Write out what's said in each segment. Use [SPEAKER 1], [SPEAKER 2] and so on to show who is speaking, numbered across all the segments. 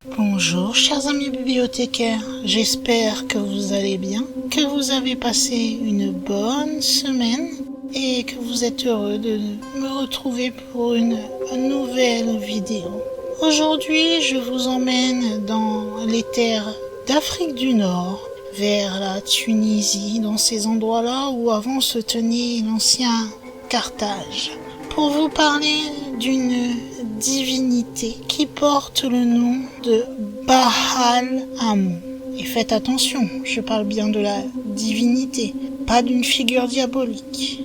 [SPEAKER 1] Bonjour chers amis bibliothécaires, j'espère que vous allez bien, que vous avez passé une bonne semaine et que vous êtes heureux de me retrouver pour une nouvelle vidéo. Aujourd'hui, je vous emmène dans les terres d'Afrique du Nord, vers la Tunisie, dans ces endroits-là où avant se tenait l'ancien Carthage, pour vous parler d'une divinité qui porte le nom de Baal Hamon. Et faites attention, je parle bien de la divinité, pas d'une figure diabolique.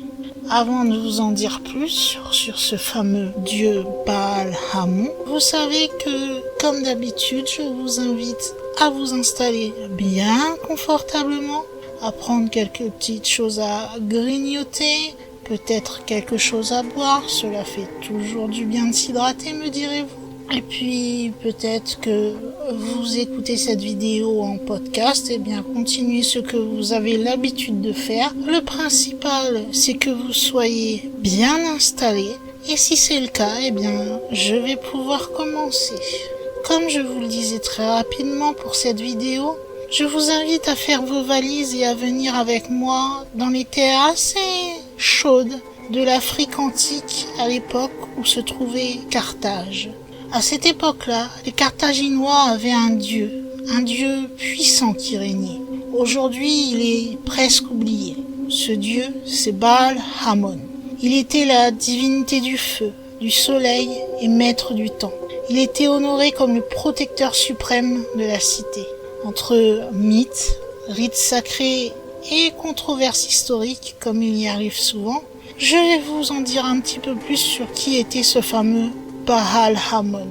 [SPEAKER 1] Avant de vous en dire plus sur ce fameux dieu Baal Hamon, vous savez que, comme d'habitude, je vous invite à vous installer bien confortablement, à prendre quelques petites choses à grignoter, peut-être quelque chose à boire, cela fait toujours du bien de s'hydrater, me direz-vous. Et puis peut-être que vous écoutez cette vidéo en podcast, et bien continuez ce que vous avez l'habitude de faire. Le principal, c'est que vous soyez bien installé, et si c'est le cas, eh bien je vais pouvoir commencer. Comme je vous le disais très rapidement pour cette vidéo, je vous invite à faire vos valises et à venir avec moi dans les terres assez chaudes de l'Afrique antique à l'époque où se trouvait Carthage. À cette époque-là, les Carthaginois avaient un dieu puissant qui régnait. Aujourd'hui, il est presque oublié. Ce dieu, c'est Baal Hamon. Il était la divinité du feu, du soleil et maître du temps. Il était honoré comme le protecteur suprême de la cité. Entre mythes, rites sacrés et controverses historiques, comme il y arrive souvent, je vais vous en dire un petit peu plus sur qui était ce fameux Baal Hamon.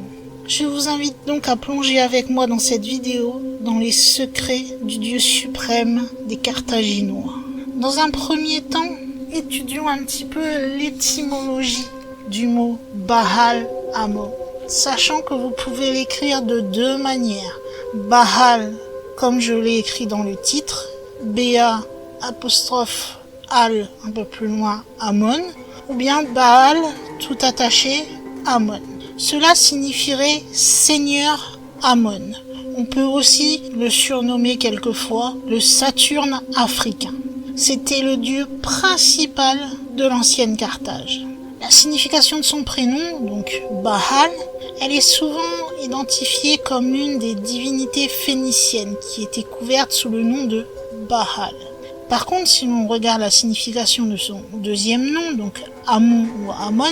[SPEAKER 1] Je vous invite donc à plonger avec moi dans cette vidéo dans les secrets du dieu suprême des Carthaginois. Dans un premier temps, étudions un petit peu l'étymologie du mot Baal Hamon, sachant que vous pouvez l'écrire de deux manières. Baal, comme je l'ai écrit dans le titre, B-A apostrophe Al, un peu plus loin, Amon, ou bien Baal, tout attaché, Amon. Cela signifierait Seigneur Amon. On peut aussi le surnommer quelquefois le Saturne africain. C'était le dieu principal de l'ancienne Carthage. La signification de son prénom, donc Baal, elle est souvent identifiée comme l'une des divinités phéniciennes qui était couverte sous le nom de Baal. Par contre, si l'on regarde la signification de son deuxième nom, donc Amon ou Amon,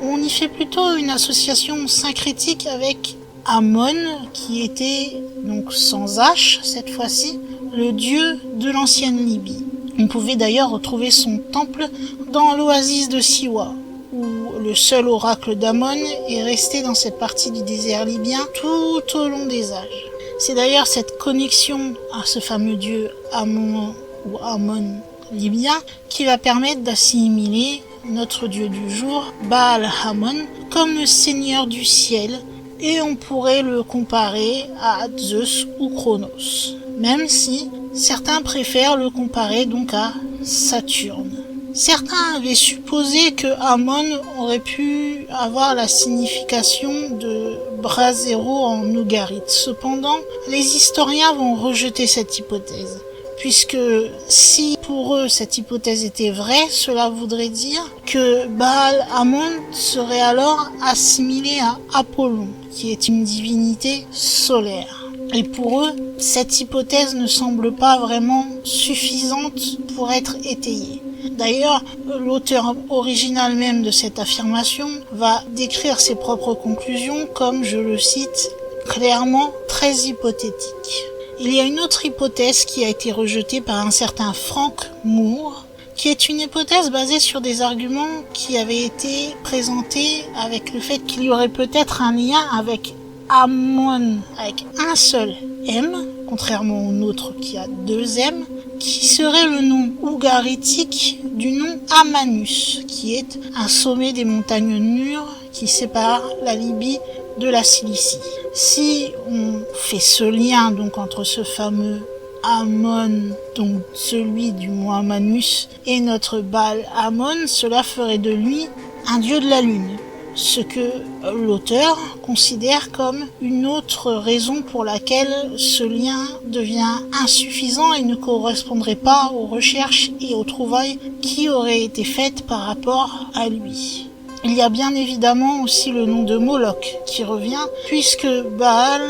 [SPEAKER 1] on y fait plutôt une association syncrétique avec Amon, qui était, donc sans H cette fois-ci, le dieu de l'ancienne Libye. On pouvait d'ailleurs retrouver son temple dans l'oasis de Siwa, où le seul oracle d'Amon est resté dans cette partie du désert libyen tout au long des âges. C'est d'ailleurs cette connexion à ce fameux dieu Amon ou Amon libyen qui va permettre d'assimiler notre dieu du jour, Baal Hamon, comme le seigneur du ciel, et on pourrait le comparer à Zeus ou Chronos, même si certains préfèrent le comparer donc à Saturne. Certains avaient supposé que Amon aurait pu avoir la signification de brasero en ougarit. Cependant, les historiens vont rejeter cette hypothèse, puisque si pour eux cette hypothèse était vraie, cela voudrait dire que Baal Hamon serait alors assimilé à Apollon, qui est une divinité solaire. Et pour eux, cette hypothèse ne semble pas vraiment suffisante pour être étayée. D'ailleurs, l'auteur original même de cette affirmation va décrire ses propres conclusions comme, je le cite, clairement très hypothétique. Il y a une autre hypothèse qui a été rejetée par un certain Frank Moore, qui est une hypothèse basée sur des arguments qui avaient été présentés avec le fait qu'il y aurait peut-être un lien avec Amon avec un seul M, contrairement au nôtre qui a deux M, qui serait le nom ougaritique du nom Amanus, qui est un sommet des montagnes Nur qui sépare la Libye de la Cilicie. Si on fait ce lien donc entre ce fameux Amon, donc celui du mont Amanus, et notre Baal Hamon, cela ferait de lui un dieu de la lune. ce que l'auteur considère comme une autre raison pour laquelle ce lien devient insuffisant et ne correspondrait pas aux recherches et aux trouvailles qui auraient été faites par rapport à lui. Il y a bien évidemment aussi le nom de Moloch qui revient, puisque Baal,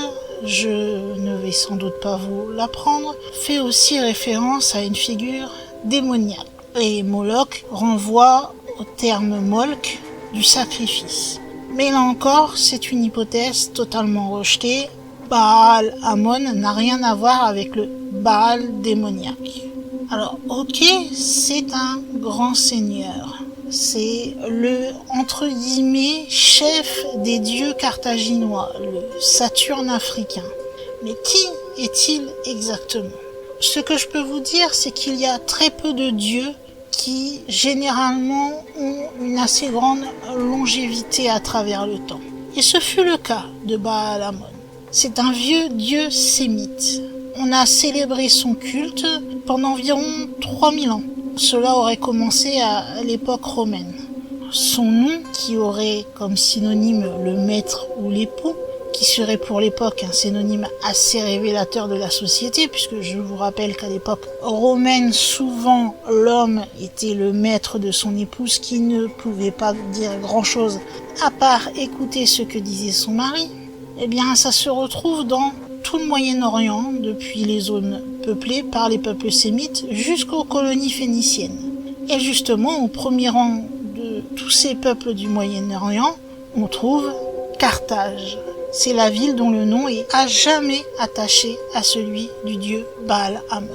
[SPEAKER 1] je ne vais sans doute pas vous l'apprendre, fait aussi référence à une figure démoniaque. Et Moloch renvoie au terme Molk du sacrifice. Mais là encore, c'est une hypothèse totalement rejetée. Baal Amon n'a rien à voir avec le Baal démoniaque. Alors, ok, c'est un grand seigneur. C'est le, entre guillemets, chef des dieux carthaginois, le Saturne africain. Mais qui est-il exactement? Ce que je peux vous dire, c'est qu'il y a très peu de dieux qui, généralement, ont une assez grande longévité à travers le temps. Et ce fut le cas de Baal Amon. C'est un vieux dieu sémite. On a célébré son culte pendant environ 3000 ans. Cela aurait commencé à l'époque romaine. Son nom, qui aurait comme synonyme le maître ou l'époux, qui serait pour l'époque un synonyme assez révélateur de la société, puisque je vous rappelle qu'à l'époque romaine, souvent l'homme était le maître de son épouse qui ne pouvait pas dire grand-chose à part écouter ce que disait son mari. Eh bien, ça se retrouve dans tout le Moyen-Orient, depuis les zones peuplées par les peuples sémites jusqu'aux colonies phéniciennes. Et justement, au premier rang de tous ces peuples du Moyen-Orient, on trouve Carthage. C'est la ville dont le nom est à jamais attaché à celui du dieu Baal Amon.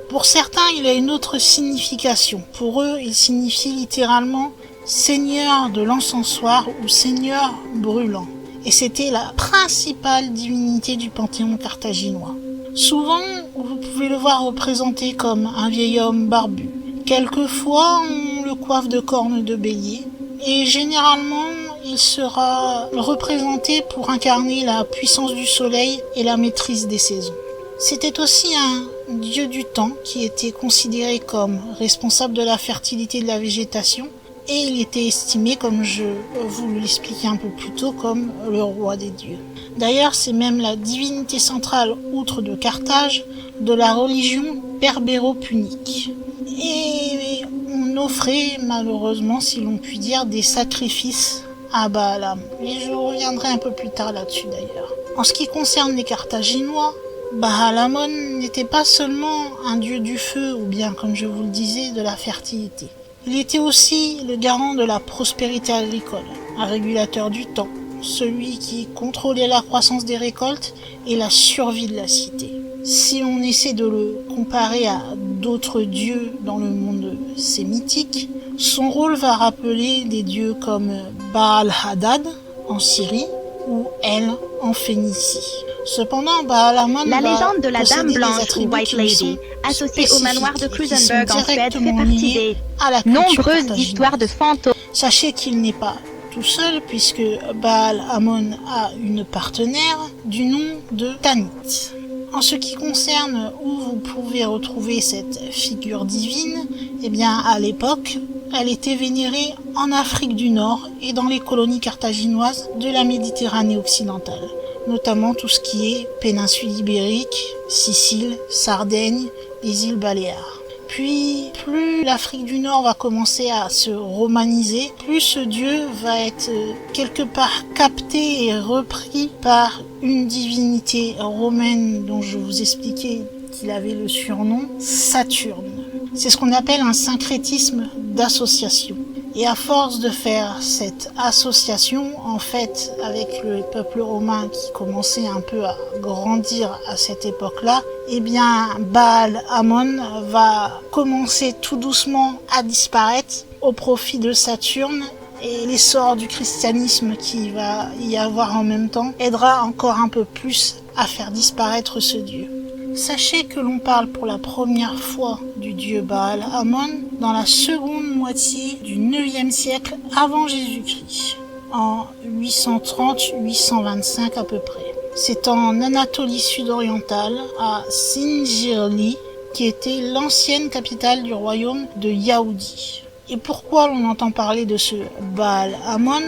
[SPEAKER 1] Pour certains, il a une autre signification. Pour eux, il signifie littéralement seigneur de l'encensoir ou seigneur brûlant. Et c'était la principale divinité du panthéon carthaginois. Souvent, vous pouvez le voir représenté comme un vieil homme barbu. Quelquefois, on le coiffe de cornes de bélier. Et généralement, il sera représenté pour incarner la puissance du soleil et la maîtrise des saisons. C'était aussi un dieu du temps qui était considéré comme responsable de la fertilité de la végétation. Et il était estimé, comme je vous l'expliquais un peu plus tôt, comme le roi des dieux. D'ailleurs, c'est même la divinité centrale, outre de Carthage, de la religion berbéro-punique. Et on offrait, malheureusement, si l'on peut dire, des sacrifices à Baal. Et je reviendrai un peu plus tard là-dessus d'ailleurs. En ce qui concerne les Carthaginois, Baal Amon n'était pas seulement un dieu du feu, ou bien, comme je vous le disais, de la fertilité. Il était aussi le garant de la prospérité agricole, un régulateur du temps, celui qui contrôlait la croissance des récoltes et la survie de la cité. Si on essaie de le comparer à d'autres dieux dans le monde sémitique, son rôle va rappeler des dieux comme Baal-Hadad en Syrie ou El en Phénicie. Cependant, Baal Amon
[SPEAKER 2] La légende de la
[SPEAKER 1] posséder
[SPEAKER 2] Dame
[SPEAKER 1] des
[SPEAKER 2] Blanche ou
[SPEAKER 1] attributs
[SPEAKER 2] White
[SPEAKER 1] qui lui sont
[SPEAKER 2] Lady, associée au manoir de
[SPEAKER 1] spécifiques et qui sont
[SPEAKER 2] Krusenberg en Suède, fait
[SPEAKER 1] directement
[SPEAKER 2] partie
[SPEAKER 1] liés
[SPEAKER 2] des
[SPEAKER 1] à la culture
[SPEAKER 2] nombreuses
[SPEAKER 1] carthaginoise.
[SPEAKER 2] histoires de fantômes.
[SPEAKER 1] Sachez qu'il n'est pas tout seul, puisque Baal Amon a une partenaire du nom de Tanit. En ce qui concerne où vous pouvez retrouver cette figure divine, eh bien à l'époque, elle était vénérée en Afrique du Nord et dans les colonies carthaginoises de la Méditerranée occidentale, notamment tout ce qui est péninsule ibérique, Sicile, Sardaigne, les îles Baléares. Puis, plus l'Afrique du Nord va commencer à se romaniser, plus ce dieu va être quelque part capté et repris par une divinité romaine dont je vous expliquais qu'il avait le surnom Saturne. C'est ce qu'on appelle un syncrétisme d'association. Et à force de faire cette association, en fait, avec le peuple romain qui commençait un peu à grandir à cette époque-là, eh bien, Baal Amon va commencer tout doucement à disparaître au profit de Saturne, et l'essor du christianisme qui va y avoir en même temps aidera encore un peu plus à faire disparaître ce dieu. Sachez que l'on parle pour la première fois du dieu Baal Amon dans la seconde moitié du 9e siècle avant Jésus-Christ, en 830-825 à peu près. C'est en Anatolie sud-orientale, à Singirli, qui était l'ancienne capitale du royaume de Yaoudi. Et pourquoi l'on entend parler de ce Baal Amon?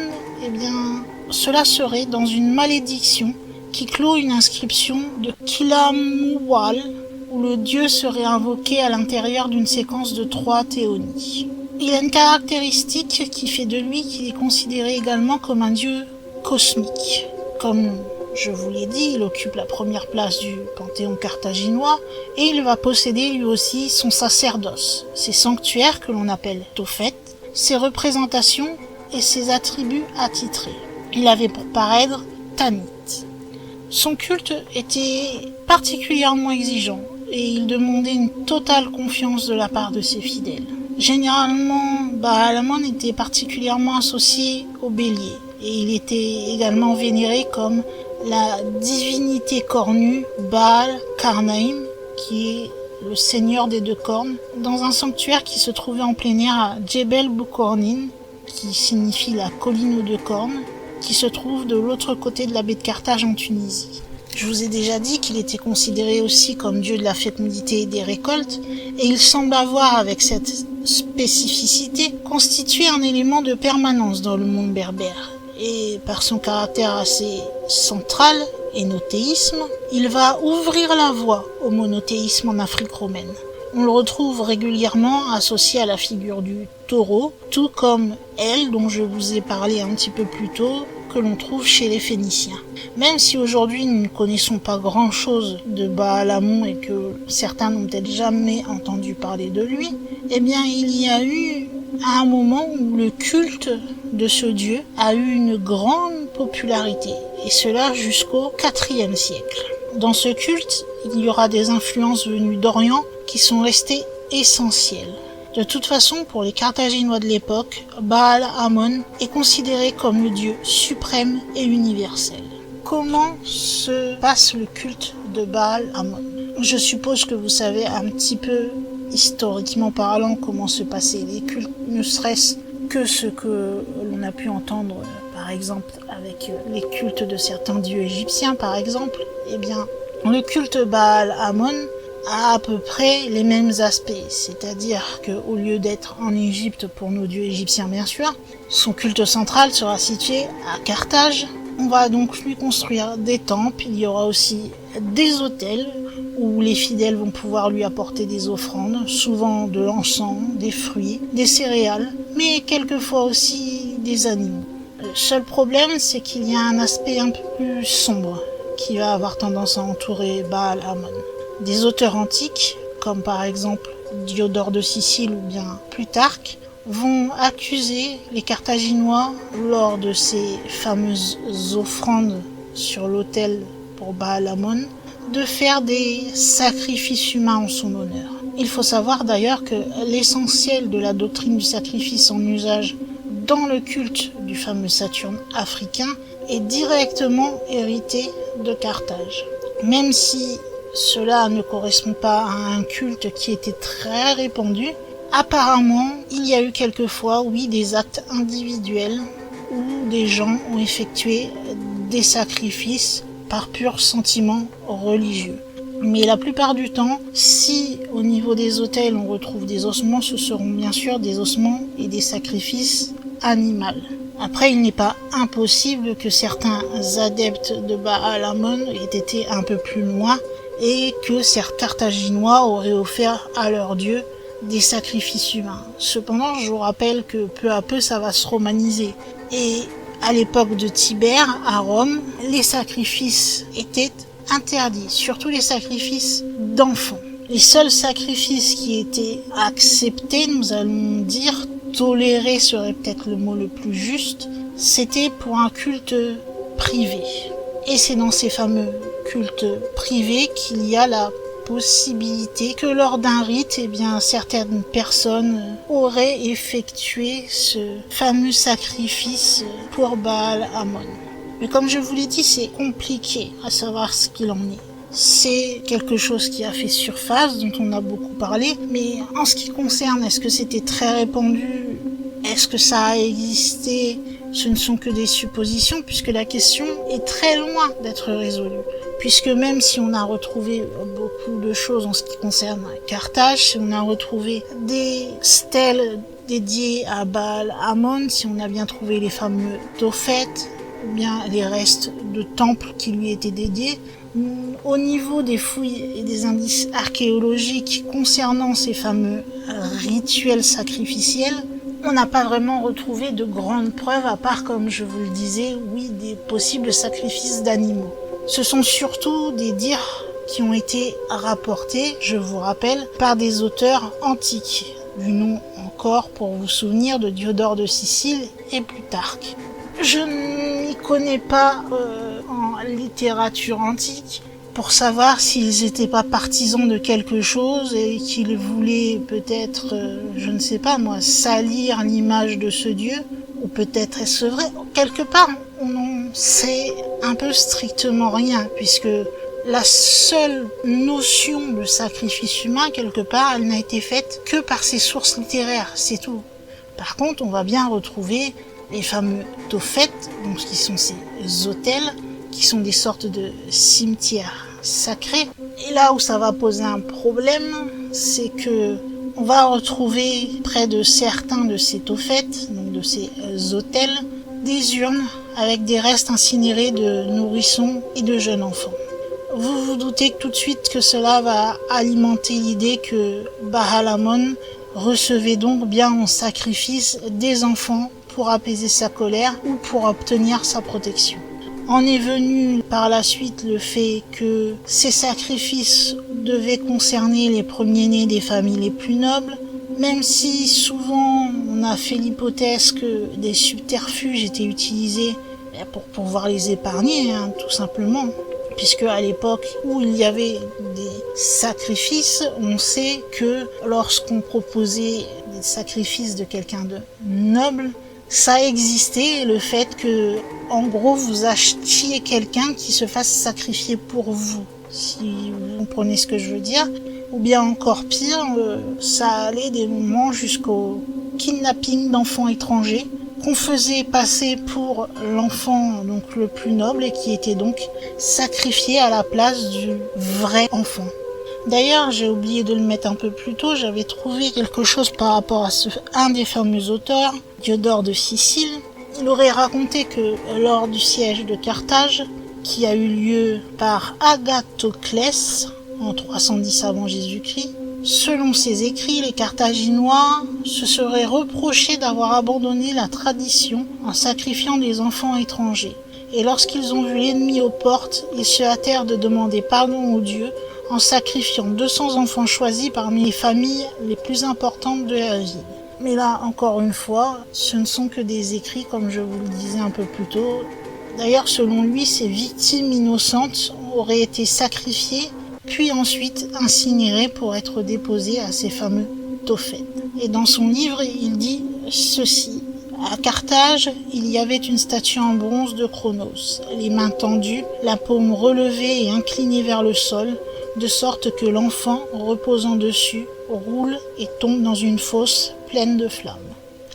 [SPEAKER 1] eh bien, cela serait dans une malédiction qui clôt une inscription de Kilamuwal, où le dieu serait invoqué à l'intérieur d'une séquence de 3 théonies. Il a une caractéristique qui fait de lui qu'il est considéré également comme un dieu cosmique. Comme je vous l'ai dit, il occupe la première place du panthéon carthaginois et il va posséder lui aussi son sacerdoce, ses sanctuaires que l'on appelle Tophet, ses représentations et ses attributs attitrés. Il avait pour parèdre Tanit. Son culte était particulièrement exigeant et il demandait une totale confiance de la part de ses fidèles. Généralement, Baal Amon était particulièrement associé au bélier et il était également vénéré comme la divinité cornue Baal Karnaim, qui est le seigneur des 2 cornes, dans un sanctuaire qui se trouvait en plein air à Djebel Boukornin, qui signifie la colline aux 2 cornes, qui se trouve de l'autre côté de la baie de Carthage en Tunisie. Je vous ai déjà dit qu'il était considéré aussi comme dieu de la fécondité et des récoltes, et il semble avoir, avec cette spécificité, constitué un élément de permanence dans le monde berbère. Et par son caractère assez central, énothéisme, il va ouvrir la voie au monothéisme en Afrique romaine. On le retrouve régulièrement associé à la figure du taureau, tout comme El, dont je vous ai parlé un petit peu plus tôt, que l'on trouve chez les Phéniciens. Même si aujourd'hui nous ne connaissons pas grand-chose de Baal Amon et que certains n'ont peut-être jamais entendu parler de lui, eh bien il y a eu un moment où le culte de ce dieu a eu une grande popularité, et cela jusqu'au IVe siècle. Dans ce culte, il y aura des influences venues d'Orient qui sont restées essentielles. De toute façon, pour les Carthaginois de l'époque, Baal Amon est considéré comme le dieu suprême et universel. Comment se passe le culte de Baal Amon? Je suppose que vous savez un petit peu, historiquement parlant, comment se passaient les cultes, ne serait-ce que ce que l'on a pu entendre, par exemple, avec les cultes de certains dieux égyptiens, par exemple. Eh bien, le culte Baal Amon a à peu près les mêmes aspects, c'est-à-dire qu'au lieu d'être en Égypte pour nos dieux égyptiens bien sûr, son culte central sera situé à Carthage. On va donc lui construire des temples, il y aura aussi des autels où les fidèles vont pouvoir lui apporter des offrandes, souvent de l'encens, des fruits, des céréales, mais quelquefois aussi des animaux. Le seul problème, c'est qu'il y a un aspect un peu plus sombre qui va avoir tendance à entourer Baal Amon. Des auteurs antiques, comme par exemple Diodore de Sicile ou bien Plutarque, vont accuser les Carthaginois lors de ces fameuses offrandes sur l'autel pour Baal Amon de faire des sacrifices humains en son honneur. Il faut savoir d'ailleurs que l'essentiel de la doctrine du sacrifice en usage dans le culte du fameux Saturne africain est directement hérité de Carthage. Même si cela ne correspond pas à un culte qui était très répandu, apparemment, il y a eu quelquefois, oui, des actes individuels où des gens ont effectué des sacrifices par pur sentiment religieux. Mais la plupart du temps, si au niveau des autels on retrouve des ossements, ce seront bien sûr des ossements et des sacrifices animaux. Après, il n'est pas impossible que certains adeptes de Baal Amon aient été un peu plus loin et que certains Carthaginois auraient offert à leur dieu des sacrifices humains. Cependant, je vous rappelle que peu à peu ça va se romaniser. Et à l'époque de Tibère, à Rome, les sacrifices étaient interdits, surtout les sacrifices d'enfants. Les seuls sacrifices qui étaient acceptés, nous allons dire, tolérés serait peut-être le mot le plus juste, c'était pour un culte privé. Et c'est dans ces fameux cultes privés qu'il y a la possibilité que lors d'un rite, eh bien, certaines personnes auraient effectué ce fameux sacrifice pour Baal Amon. Mais comme je vous l'ai dit, c'est compliqué à savoir ce qu'il en est. C'est quelque chose qui a fait surface, dont on a beaucoup parlé, mais en ce qui concerne, est-ce que c'était très répandu? Est-ce que ça a existé ce ne sont que des suppositions puisque la question est très loin d'être résolue. Puisque même si on a retrouvé beaucoup de choses en ce qui concerne Carthage, si on a retrouvé des stèles dédiées à Baal Amon, si on a bien trouvé les fameux Tophètes, ou bien les restes de temples qui lui étaient dédiés, au niveau des fouilles et des indices archéologiques concernant ces fameux rituels sacrificiels, on n'a pas vraiment retrouvé de grandes preuves à part, comme je vous le disais, oui, des possibles sacrifices d'animaux. Ce sont surtout des dires qui ont été rapportés, je vous rappelle, par des auteurs antiques, du nom encore, pour vous souvenir, de Diodore de Sicile et Plutarque. Je n'y connais pas en littérature antique pour savoir s'ils étaient pas partisans de quelque chose et qu'ils voulaient peut-être, je ne sais pas moi, salir l'image de ce dieu, ou peut-être est-ce vrai. Quelque part, on en sait un peu strictement rien, puisque la seule notion de sacrifice humain, quelque part, elle n'a été faite que par ces sources littéraires, c'est tout. Par contre, on va bien retrouver les fameux Tophètes, donc qui sont ces autels, qui sont des sortes de cimetières sacrés. Et là où ça va poser un problème, c'est que on va retrouver près de certains de ces Tophètes, donc de ces autels, des urnes avec des restes incinérés de nourrissons et de jeunes enfants. Vous vous doutez tout de suite que cela va alimenter l'idée que Baal Amon recevait donc bien en sacrifice des enfants pour apaiser sa colère ou pour obtenir sa protection. En est venu par la suite le fait que ces sacrifices devaient concerner les premiers-nés des familles les plus nobles, même si souvent on a fait l'hypothèse que des subterfuges étaient utilisés pour pouvoir les épargner, tout simplement. Puisque à l'époque où il y avait des sacrifices, on sait que lorsqu'on proposait des sacrifices de quelqu'un de noble, ça existait, le fait que, en gros, vous achetiez quelqu'un qui se fasse sacrifier pour vous, si vous comprenez ce que je veux dire. Ou bien encore pire, ça allait des moments jusqu'au kidnapping d'enfants étrangers, qu'on faisait passer pour l'enfant donc le plus noble et qui était donc sacrifié à la place du vrai enfant. D'ailleurs, j'ai oublié de le mettre un peu plus tôt, j'avais trouvé quelque chose par rapport à un des fameux auteurs, Diodore de Sicile. Il aurait raconté que lors du siège de Carthage, qui a eu lieu par Agathoclès en 310 avant Jésus-Christ, selon ses écrits, les Carthaginois se seraient reprochés d'avoir abandonné la tradition en sacrifiant des enfants étrangers. Et lorsqu'ils ont vu l'ennemi aux portes, ils se hâtèrent de demander pardon aux dieux en sacrifiant 200 enfants choisis parmi les familles les plus importantes de la ville. Mais là, encore une fois, ce ne sont que des écrits, comme je vous le disais un peu plus tôt. D'ailleurs, selon lui, ces victimes innocentes auraient été sacrifiées puis ensuite incinéré pour être déposé à ces fameux Tophètes. Et dans son livre, il dit ceci. À Carthage, il y avait une statue en bronze de Cronos, les mains tendues, la paume relevée et inclinée vers le sol, de sorte que l'enfant, reposant dessus, roule et tombe dans une fosse pleine de flammes.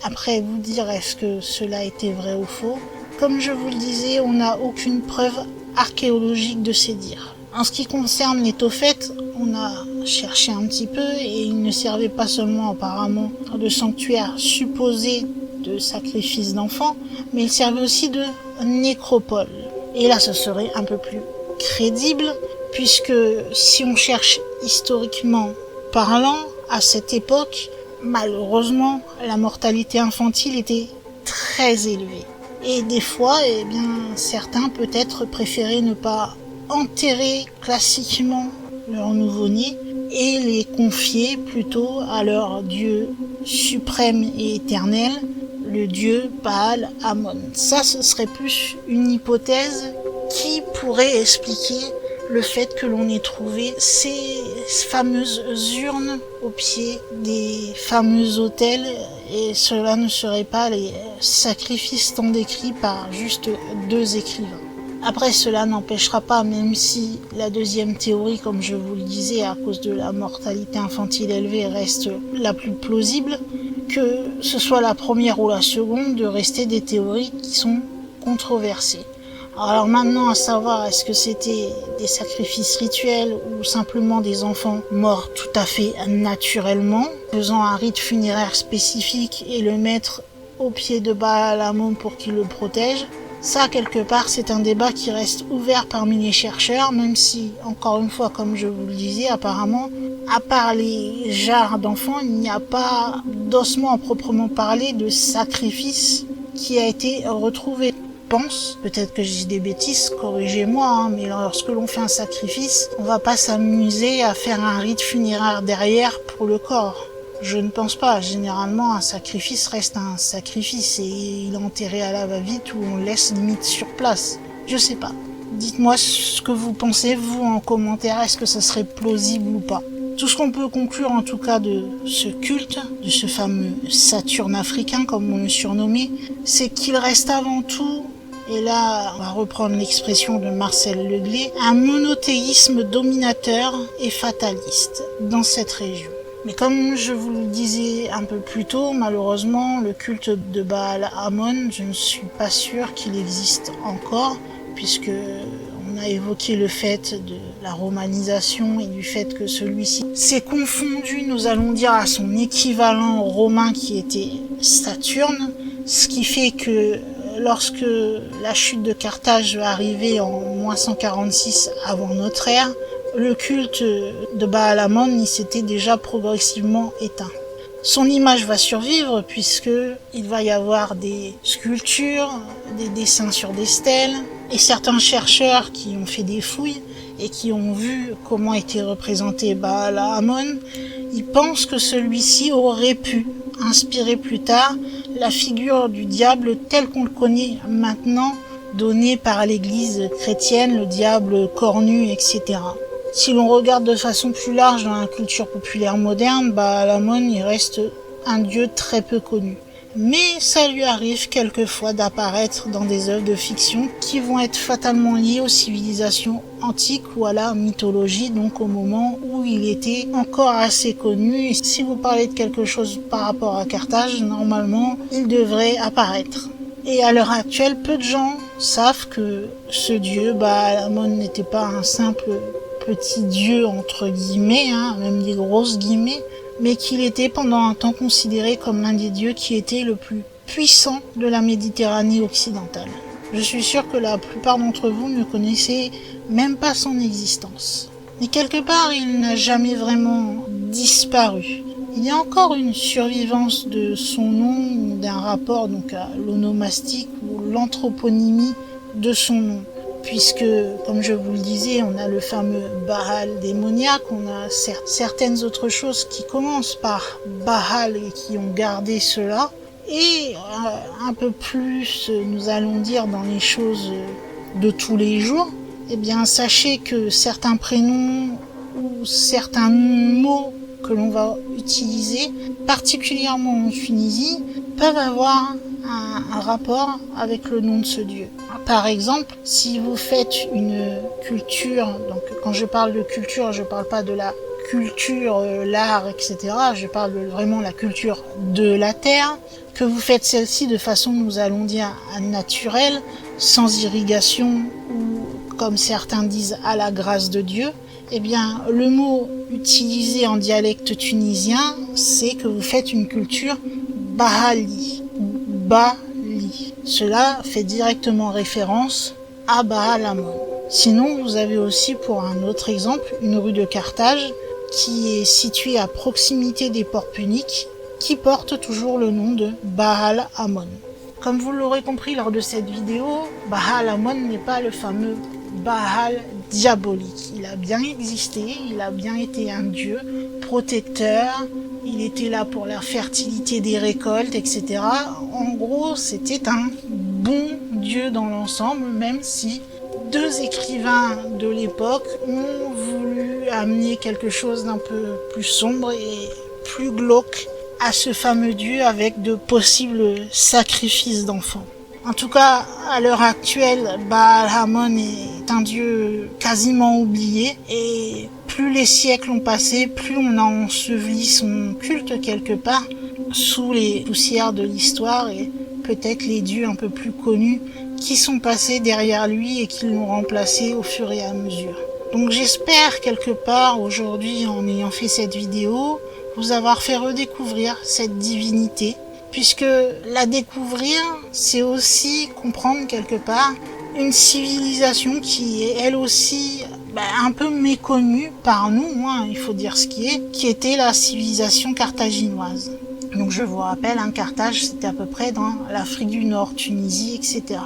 [SPEAKER 1] Après vous dire est-ce que cela était vrai ou faux, comme je vous le disais, on n'a aucune preuve archéologique de ces dires. En ce qui concerne les Tophètes, on a cherché un petit peu et ils ne servaient pas seulement apparemment de sanctuaire supposé de sacrifice d'enfants, mais ils servaient aussi de nécropole. Et là, ce serait un peu plus crédible, puisque si on cherche historiquement parlant, à cette époque, malheureusement, la mortalité infantile était très élevée. Et des fois, certains peut-être préféraient ne pas enterrer classiquement leur nouveau-né et les confier plutôt à leur dieu suprême et éternel, le dieu Baal Amon. Ça, ce serait plus une hypothèse qui pourrait expliquer le fait que l'on ait trouvé ces fameuses urnes au pied des fameux autels, et cela ne serait pas les sacrifices tant décrits par juste 2 écrivains. Après, cela n'empêchera pas, même si la deuxième théorie, comme je vous le disais, à cause de la mortalité infantile élevée, reste la plus plausible, que ce soit la première ou la seconde, de rester des théories qui sont controversées. Alors maintenant, à savoir, est-ce que c'était des sacrifices rituels ou simplement des enfants morts tout à fait naturellement, faisant un rite funéraire spécifique et le mettre au pied de Baal Hamon pour qu'il le protège? Ça, quelque part, c'est un débat qui reste ouvert parmi les chercheurs, même si, encore une fois, comme je vous le disais, apparemment, à part les jarres d'enfants, il n'y a pas d'ossement à proprement parler de sacrifice qui a été retrouvé. Peut-être que je dis des bêtises, corrigez-moi, mais lorsque l'on fait un sacrifice, on va pas s'amuser à faire un rite funéraire derrière pour le corps. Je ne pense pas. Généralement, un sacrifice reste un sacrifice et il est enterré à la va-vite ou on le laisse limite sur place. Je sais pas. Dites-moi ce que vous pensez, vous, en commentaire. Est-ce que ça serait plausible ou pas? Tout ce qu'on peut conclure en tout cas de ce culte, de ce fameux Saturne africain comme on le surnommait, c'est qu'il reste avant tout, et là on va reprendre l'expression de Marcel Leglay, un monothéisme dominateur et fataliste dans cette région. Mais comme je vous le disais un peu plus tôt, malheureusement, le culte de Baal Hamon, je ne suis pas sûr qu'il existe encore, puisque on a évoqué le fait de la romanisation et du fait que celui-ci s'est confondu, nous allons dire, à son équivalent romain qui était Saturne, ce qui fait que lorsque la chute de Carthage va arriver en -146 avant notre ère, le culte de Baal Hamon il s'était déjà progressivement éteint. Son image va survivre puisque il va y avoir des sculptures, des dessins sur des stèles, et certains chercheurs qui ont fait des fouilles et qui ont vu comment était représenté Baal Hamon, ils pensent que celui-ci aurait pu inspirer plus tard la figure du diable tel qu'on le connaît maintenant, donnée par l'église chrétienne, le diable cornu, etc. Si l'on regarde de façon plus large dans la culture populaire moderne, Baal Hamon il reste un dieu très peu connu. Mais ça lui arrive quelquefois d'apparaître dans des œuvres de fiction qui vont être fatalement liées aux civilisations antiques ou à la mythologie, donc au moment où il était encore assez connu. Et si vous parlez de quelque chose par rapport à Carthage, normalement, il devrait apparaître. Et à l'heure actuelle, peu de gens savent que ce dieu, Baal Hamon, n'était pas un simple petit dieu entre guillemets, même des grosses guillemets, mais qu'il était pendant un temps considéré comme l'un des dieux qui était le plus puissant de la Méditerranée occidentale. Je suis sûr que la plupart d'entre vous ne connaissaient même pas son existence. Mais quelque part, il n'a jamais vraiment disparu. Il y a encore une survivance de son nom, d'un rapport donc à l'onomastique ou l'anthroponymie de son nom. Puisque, comme je vous le disais, on a le fameux Baal démoniaque, on a certaines autres choses qui commencent par Baal et qui ont gardé cela, et un peu plus, nous allons dire, dans les choses de tous les jours, eh bien, sachez que certains prénoms ou certains mots que l'on va utiliser, particulièrement en Tunisie, peuvent avoir un rapport avec le nom de ce dieu. Par exemple, si vous faites une culture, donc quand je parle de culture, je parle pas de la culture, l'art, etc. Je parle de vraiment la culture de la terre, que vous faites celle-ci de façon, nous allons dire, naturelle, sans irrigation ou, comme certains disent, à la grâce de Dieu, eh bien, le mot utilisé en dialecte tunisien, c'est que vous faites une culture bahali, Bali. Cela fait directement référence à Baal Hamon. Sinon, vous avez aussi, pour un autre exemple, une rue de Carthage qui est située à proximité des ports puniques, qui porte toujours le nom de Baal Hamon. Comme vous l'aurez compris lors de cette vidéo, Baal Hamon n'est pas le fameux Baal diabolique. Il a bien existé, il a bien été un dieu protecteur, il était là pour la fertilité des récoltes, etc. En gros, c'était un bon dieu dans l'ensemble, même si deux écrivains de l'époque ont voulu amener quelque chose d'un peu plus sombre et plus glauque à ce fameux dieu avec de possibles sacrifices d'enfants. En tout cas, à l'heure actuelle, Baal Hamon est un dieu quasiment oublié et plus les siècles ont passé, plus on a enseveli son culte quelque part, sous les poussières de l'histoire et peut-être les dieux un peu plus connus qui sont passés derrière lui et qui l'ont remplacé au fur et à mesure. Donc j'espère quelque part aujourd'hui, en ayant fait cette vidéo, vous avoir fait redécouvrir cette divinité, puisque la découvrir, c'est aussi comprendre quelque part une civilisation qui est elle aussi un peu méconnue par nous, il faut dire ce qui était la civilisation carthaginoise. Donc je vous rappelle, Carthage c'était à peu près dans l'Afrique du Nord, Tunisie, etc.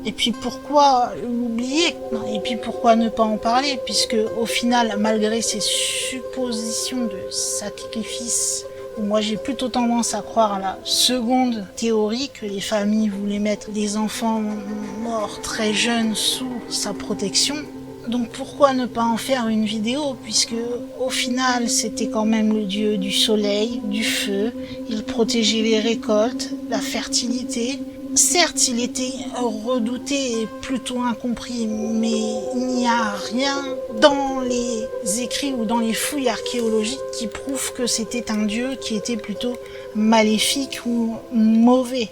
[SPEAKER 1] Et puis pourquoi l'oublier? Et puis pourquoi ne pas en parler? Puisque au final, malgré ces suppositions de sacrifice, moi j'ai plutôt tendance à croire à la seconde théorie, que les familles voulaient mettre les enfants morts très jeunes sous sa protection. Donc pourquoi ne pas en faire une vidéo, puisque au final c'était quand même le dieu du soleil, du feu, il protégeait les récoltes, la fertilité. Certes, il était redouté et plutôt incompris, mais il n'y a rien dans les écrits ou dans les fouilles archéologiques qui prouvent que c'était un dieu qui était plutôt maléfique ou mauvais.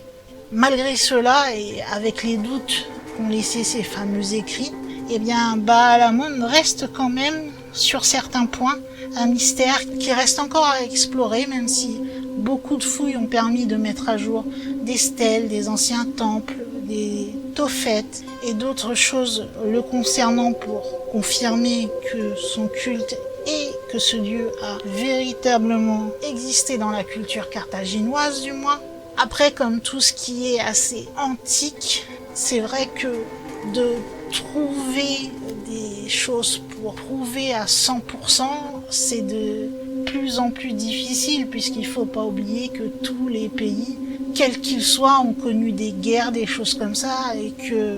[SPEAKER 1] Malgré cela, et avec les doutes qu'ont laissé ces fameux écrits, Baal Hamon reste quand même, sur certains points, un mystère qui reste encore à explorer, même si beaucoup de fouilles ont permis de mettre à jour des stèles, des anciens temples, des tophètes et d'autres choses le concernant pour confirmer que son culte et que ce dieu a véritablement existé dans la culture carthaginoise du moins. Après, comme tout ce qui est assez antique, c'est vrai que de trouver des choses pour prouver à 100%, c'est de plus en plus difficile, puisqu'il faut pas oublier que tous les pays, quels qu'ils soient, ont connu des guerres, des choses comme ça, et que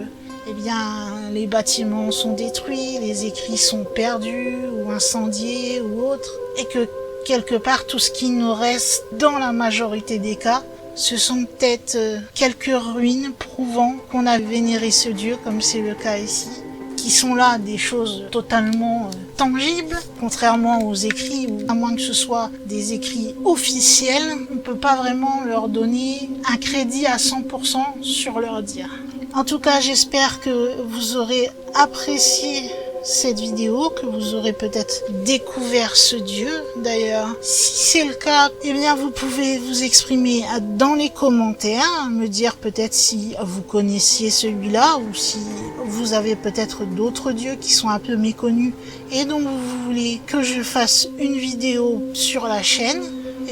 [SPEAKER 1] les bâtiments sont détruits, les écrits sont perdus ou incendiés ou autres, et que quelque part tout ce qui nous reste dans la majorité des cas, ce sont peut-être quelques ruines prouvant qu'on a vénéré ce dieu, comme c'est le cas ici, qui sont là des choses totalement tangibles, contrairement aux écrits, où à moins que ce soit des écrits officiels, on ne peut pas vraiment leur donner un crédit à 100% sur leur dire. En tout cas, j'espère que vous aurez apprécié cette vidéo, que vous aurez peut-être découvert ce dieu. D'ailleurs, si c'est le cas, vous pouvez vous exprimer dans les commentaires, me dire peut-être si vous connaissiez celui-là ou si vous avez peut-être d'autres dieux qui sont un peu méconnus et dont vous voulez que je fasse une vidéo sur la chaîne.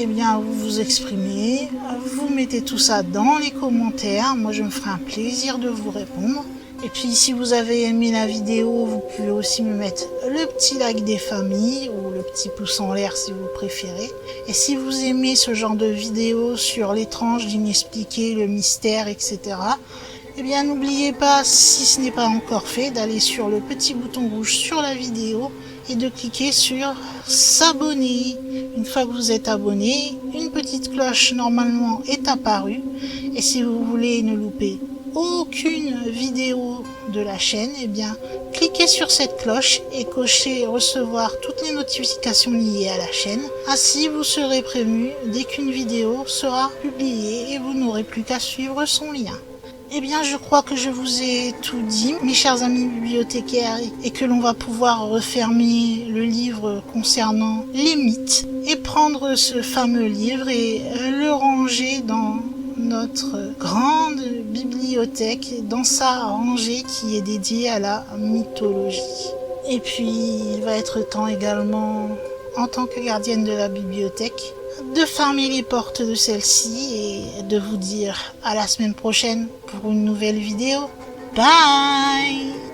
[SPEAKER 1] Vous vous exprimez, vous mettez tout ça dans les commentaires. Moi, je me ferai un plaisir de vous répondre. Et puis si vous avez aimé la vidéo, vous pouvez aussi me mettre le petit like des familles ou le petit pouce en l'air si vous préférez. Et si vous aimez ce genre de vidéo sur l'étrange, l'inexpliqué, le mystère, etc., n'oubliez pas, si ce n'est pas encore fait, d'aller sur le petit bouton rouge sur la vidéo et de cliquer sur s'abonner. Une fois que vous êtes abonné, une petite cloche normalement est apparue. Et si vous voulez ne louper aucune vidéo de la chaîne, cliquez sur cette cloche et cochez recevoir toutes les notifications liées à la chaîne. Ainsi, vous serez prévenu dès qu'une vidéo sera publiée et vous n'aurez plus qu'à suivre son lien. Je crois que je vous ai tout dit, mes chers amis bibliothécaires, et que l'on va pouvoir refermer le livre concernant les mythes et prendre ce fameux livre et le ranger dans notre grande bibliothèque, dans sa rangée qui est dédiée à la mythologie. Et puis, il va être temps également, en tant que gardienne de la bibliothèque, de fermer les portes de celle-ci et de vous dire à la semaine prochaine pour une nouvelle vidéo. Bye!